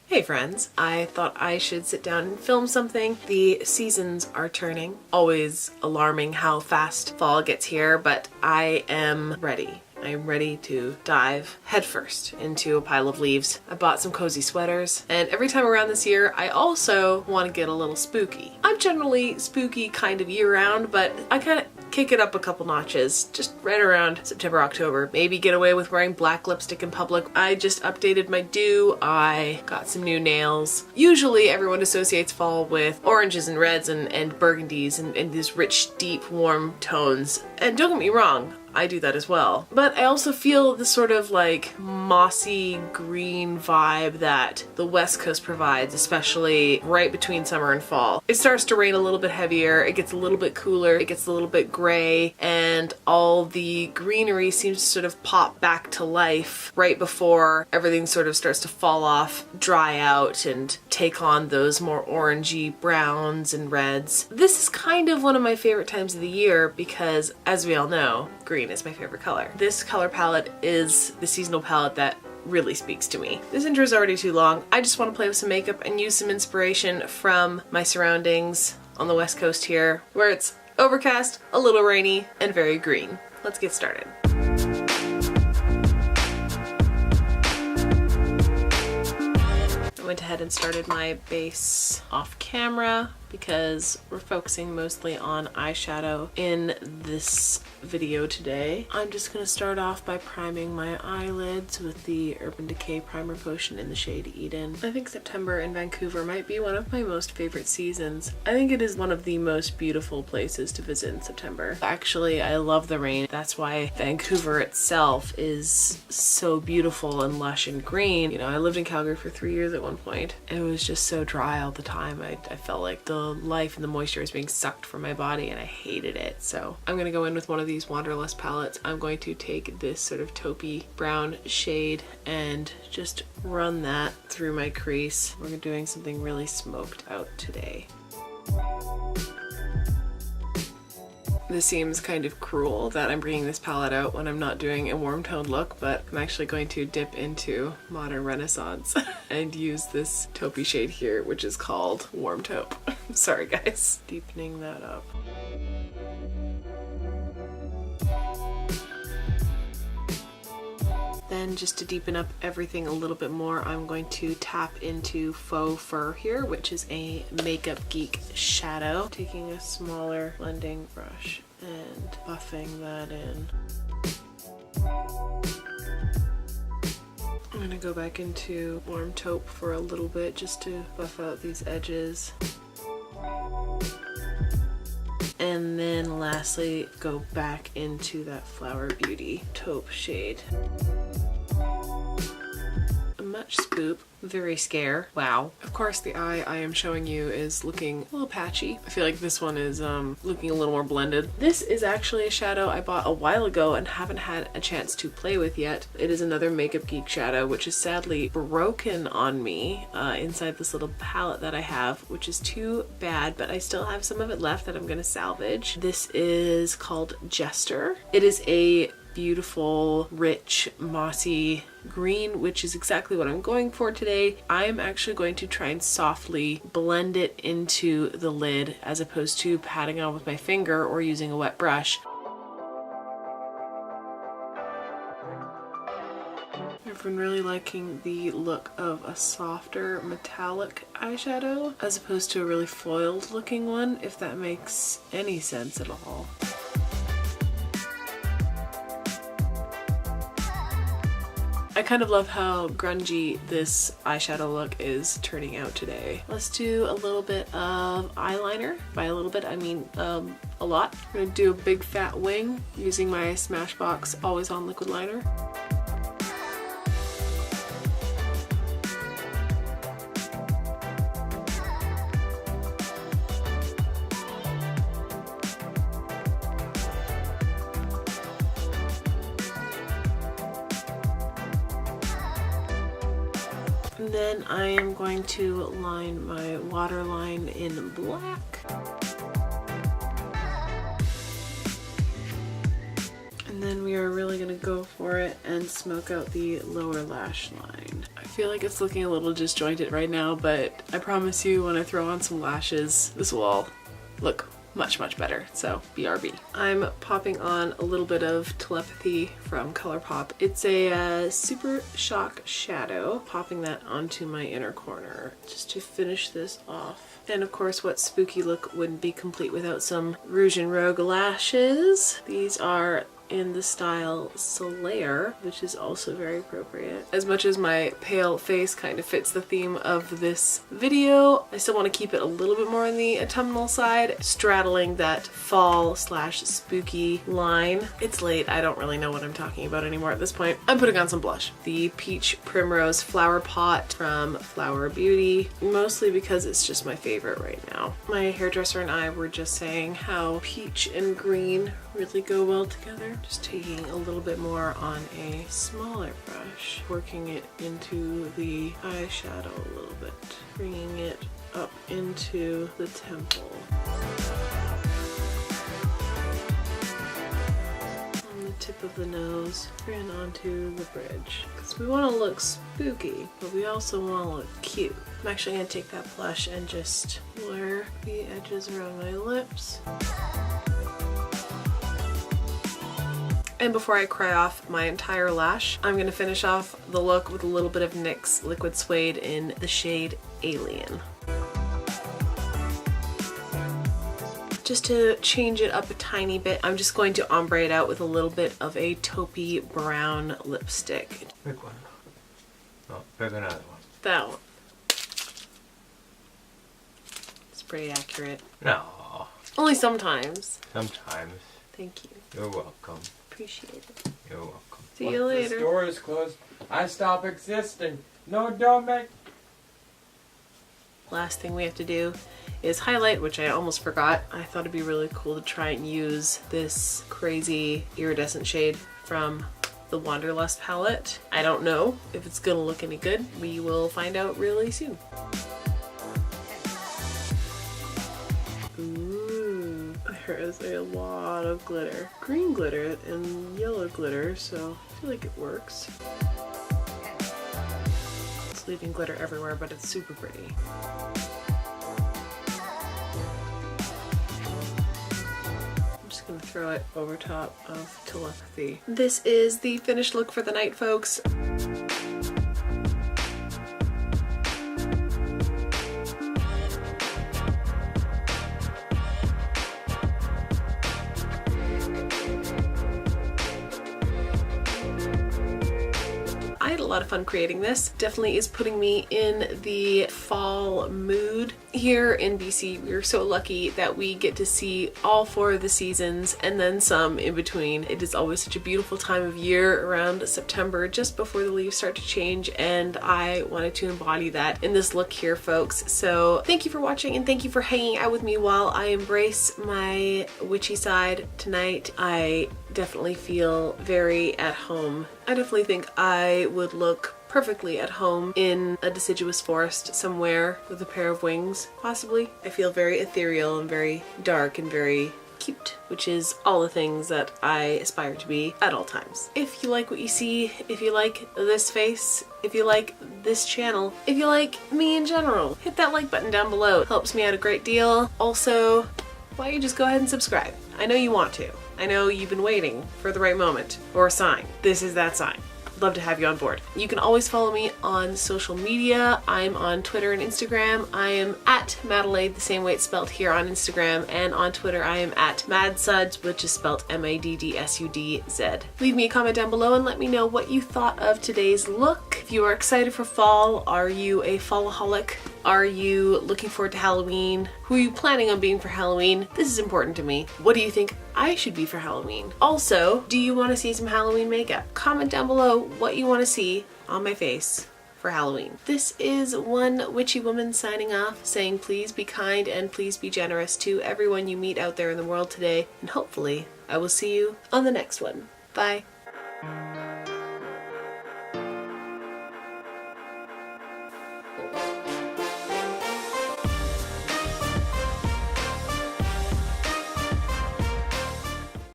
Hey friends, I thought I should sit down and film something. The seasons are turning. Always alarming how fast fall gets here, but I am ready. I'm ready to dive headfirst into a pile of leaves. I bought some cozy sweaters, and every time around this year, I also want to get a little spooky. I'm generally spooky kind of year-round, but I kind of kick it up a couple notches, just right around September, October. Maybe get away with wearing black lipstick in public. I just updated my do. I got some new nails. Usually everyone associates fall with oranges and reds and burgundies and these rich, deep, warm tones. And don't get me wrong, I do that as well. But I also feel this sort of like mossy green vibe that the West Coast provides, especially right between summer and fall. It starts to rain a little bit heavier, it gets a little bit cooler, it gets a little bit gray, and all the greenery seems to sort of pop back to life right before everything sort of starts to fall off, dry out, and take on those more orangey browns and reds. This is kind of one of my favorite times of the year because, as we all know, green is my favorite color. This color palette is the seasonal palette that really speaks to me. This intro is already too long. I just want to play with some makeup and use some inspiration from my surroundings on the West Coast here, where it's overcast, a little rainy, and very green. Let's get started. I went ahead and started my base off camera because we're focusing mostly on eyeshadow in this video today. I'm just going to start off by priming my eyelids with the Urban Decay Primer Potion in the shade Eden. I think September in Vancouver might be one of my most favorite seasons. I think it is one of the most beautiful places to visit in September. Actually, I love the rain. That's why Vancouver itself is so beautiful and lush and green. You know, I lived in Calgary for 3 years at one point. It was just so dry all the time. I felt like the life and the moisture is being sucked from my body and I hated it. So I'm gonna go in with one of these Wanderlust palettes. I'm going to take this sort of taupey brown shade and just run that through my crease. We're doing something really smoked out today. This seems kind of cruel that I'm bringing this palette out when I'm not doing a warm toned look, but I'm actually going to dip into Modern Renaissance and use this taupey shade here, which is called Warm Taupe. Sorry guys. Deepening that up. Then just to deepen up everything a little bit more, I'm going to tap into Faux Fur here, which is a Makeup Geek shadow. Taking a smaller blending brush and buffing that in. I'm gonna go back into Warm Taupe for a little bit just to buff out these edges. And then lastly, go back into that Flower Beauty taupe shade. Much spoop, very scare. Wow. Of course the eye I am showing you is looking a little patchy. I feel like this one is looking a little more blended. This is actually a shadow I bought a while ago and haven't had a chance to play with yet. It is another Makeup Geek shadow, which is sadly broken on me inside this little palette that I have, which is too bad, but I still have some of it left that I'm gonna salvage. This is called Jester. It is a beautiful, rich, mossy green, which is exactly what I'm going for today. I'm actually going to try and softly blend it into the lid as opposed to patting on with my finger or using a wet brush. I've been really liking the look of a softer metallic eyeshadow as opposed to a really foiled looking one, if that makes any sense at all. I kind of love how grungy this eyeshadow look is turning out today. Let's do a little bit of eyeliner. By a little bit, I mean a lot. I'm gonna do a big fat wing using my Smashbox Always On Liquid Liner. And then I am going to line my waterline in black. And then we are really going to go for it and smoke out the lower lash line. I feel like it's looking a little disjointed right now, but I promise you when I throw on some lashes, this will all look much, much better. So BRB. I'm popping on a little bit of Telepathy from ColourPop. It's a Super Shock Shadow. Popping that onto my inner corner just to finish this off. And of course, what spooky look wouldn't be complete without some Rouge and Rogue lashes. These are in the style Solaire, which is also very appropriate. As much as my pale face kind of fits the theme of this video, I still want to keep it a little bit more on the autumnal side, straddling that fall slash spooky line. It's late, I don't really know what I'm talking about anymore at this point. I'm putting on some blush. The Peach Primrose Flower Pot from Flower Beauty, mostly because it's just my favorite right now. My hairdresser and I were just saying how peach and green really go well together. Just taking a little bit more on a smaller brush, working it into the eyeshadow a little bit, bringing it up into the temple. On the tip of the nose and onto the bridge. Because we want to look spooky, but we also want to look cute. I'm actually going to take that blush and just blur the edges around my lips. And before I cry off my entire lash, I'm going to finish off the look with a little bit of NYX Liquid Suede in the shade Alien. Just to change it up a tiny bit, I'm just going to ombre it out with a little bit of a taupey brown lipstick. Pick one. No, pick another one. That one. It's pretty accurate. No. Only sometimes. Sometimes. Thank you. You're welcome. Appreciate it. You're welcome. See you Once later. the store is closed, I stop existing. No, don't make. Last thing we have to do is highlight, which I almost forgot. I thought it'd be really cool to try and use this crazy iridescent shade from the Wanderlust palette. I don't know if it's gonna look any good. We will find out really soon. There is a lot of glitter. Green glitter and yellow glitter, so I feel like it works. It's leaving glitter everywhere, but it's super pretty. I'm just gonna throw it over top of Telepathy. This is the finished look for the night, folks. I had a lot of fun creating this. Definitely is putting me in the fall mood. Here in BC, we're so lucky that we get to see all 4 of the seasons and then some in between. It is always such a beautiful time of year around September, just before the leaves start to change, and I wanted to embody that in this look here, folks. So thank you for watching and thank you for hanging out with me while I embrace my witchy side tonight. I definitely feel very at home. I definitely think I would look perfectly at home in a deciduous forest somewhere with a pair of wings, possibly. I feel very ethereal and very dark and very cute, which is all the things that I aspire to be at all times. If you like what you see, if you like this face, if you like this channel, if you like me in general, hit that like button down below. It helps me out a great deal. Also, why don't you just go ahead and subscribe? I know you want to. I know you've been waiting for the right moment or a sign. This is that sign. Love to have you on board. You can always follow me on social media. I'm on Twitter and Instagram. I am at Madelaide, the same way it's spelled here on Instagram, and on Twitter I am at Madsuds, which is spelled MADDSUDZ. Leave me a comment down below and let me know what you thought of today's look. If you are excited for fall, are you a fallaholic? Are you looking forward to Halloween? Who are you planning on being for Halloween? This is important to me. What do you think I should be for Halloween? Also, do you want to see some Halloween makeup? Comment down below what you want to see on my face for Halloween. This is one witchy woman signing off, saying please be kind and please be generous to everyone you meet out there in the world today, and hopefully I will see you on the next one. Bye.